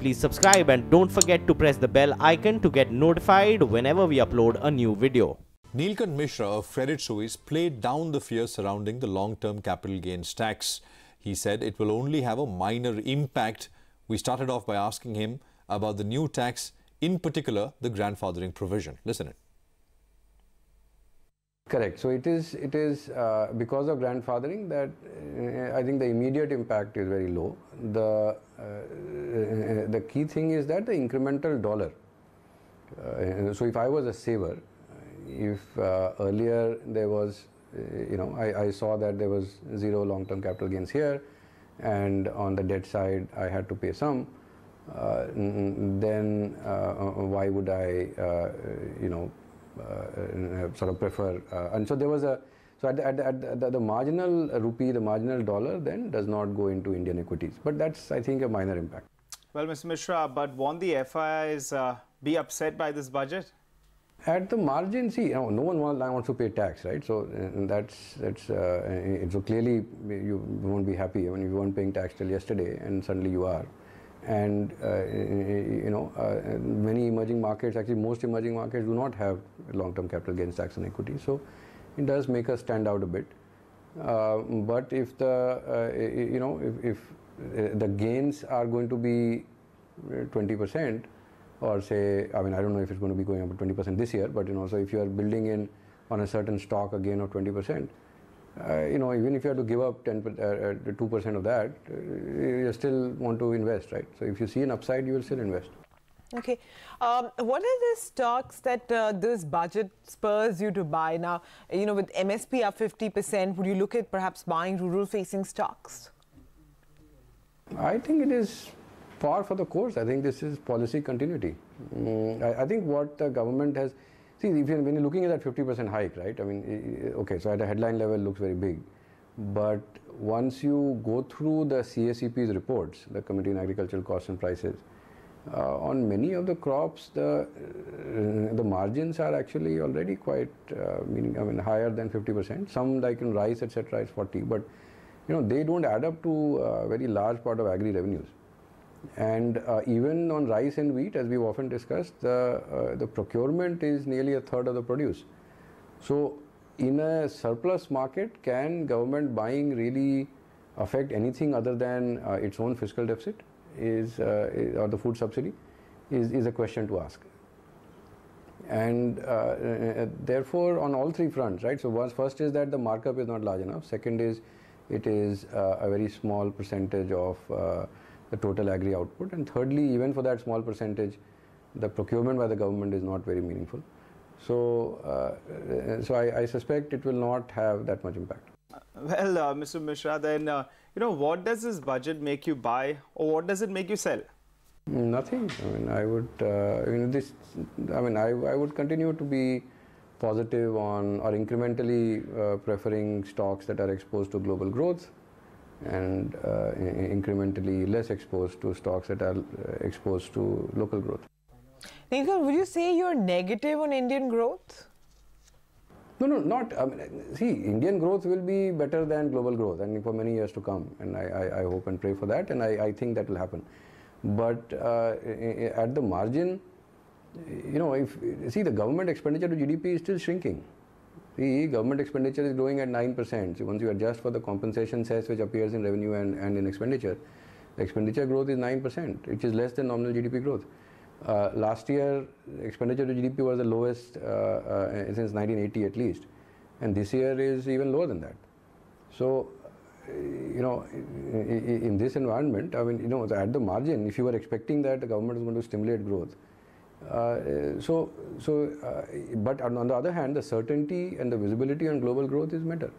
please subscribe and don't forget to press the bell icon to get notified whenever we upload a new video. Neelkanth Mishra of Credit Suisse played down the fear surrounding the long-term capital gains tax. He said it will only have a minor impact. We started off by asking him about the new tax, in particular the grandfathering provision. Listen it. Correct. So it is because of grandfathering that I think the immediate impact is very low. The key thing is that the incremental dollar. So if I was a saver, if earlier there was, I saw that there was zero long-term capital gains here, and on the debt side I had to pay some, then why would I, sort of prefer, and so there was a, so at the marginal rupee, the marginal dollar then does not go into Indian equities, but that's, I think, a minor impact. Well, Mr. Mishra, but won't the FIIs be upset by this budget? At the margin, see, no one wants to pay tax, right? So so clearly you won't be happy. I mean, you weren't paying tax till yesterday, and suddenly you are. And many emerging markets, actually most emerging markets, do not have long-term capital gains tax on equity. So it does make us stand out a bit. But if the if the gains are going to be 20%, or say, I mean, I don't know if it's going to be going up to 20% this year, but so if you are building in on a certain stock a gain of 20%, even if you have to give up 2% of that, you still want to invest, right? So if you see an upside, you will still invest. Okay. What are the stocks that this budget spurs you to buy now? With MSP up 50%, would you look at perhaps buying rural-facing stocks? I think it is par for the course. I think this is policy continuity. I think what the government has, see, when you're looking at that 50% hike, right? I mean, okay, so at a headline level, it looks very big, but once you go through the CACP's reports, the Committee on Agricultural Costs and Prices, on many of the crops, the margins are actually already quite, higher than 50%. Some, like in rice, etc., is 40, but they don't add up to a very large part of agri revenues. And even on rice and wheat, as we've often discussed, the procurement is nearly a third of the produce. So in a surplus market, can government buying really affect anything other than its own fiscal deficit, or the food subsidy, is a question to ask. And therefore, on all three fronts, right? So first is that the markup is not large enough. Second is it is a very small percentage of the total agri output, and thirdly, even for that small percentage, the procurement by the government is not very meaningful. So, I suspect it will not have that much impact. Well, Mr. Mishra, then what does this budget make you buy, or what does it make you sell? Nothing. I mean, I would continue to be positive on, or incrementally preferring stocks that are exposed to global growth, and incrementally less exposed to stocks that are exposed to local growth. Neelkanth, would you say you're negative on Indian growth? No, not. See, Indian growth will be better than global growth, and for many years to come, and I hope and pray for that, and I think that will happen. But at the margin, the government expenditure to GDP is still shrinking. The government expenditure is growing at 9%. So once you adjust for the compensation cess which appears in revenue and in expenditure, the expenditure growth is 9%, which is less than nominal GDP growth. Last year, expenditure to GDP was the lowest since 1980 at least, and this year is even lower than that. So, in this environment, I mean, at the margin, if you were expecting that the government is going to stimulate growth, but on the other hand, the certainty and the visibility on global growth is better.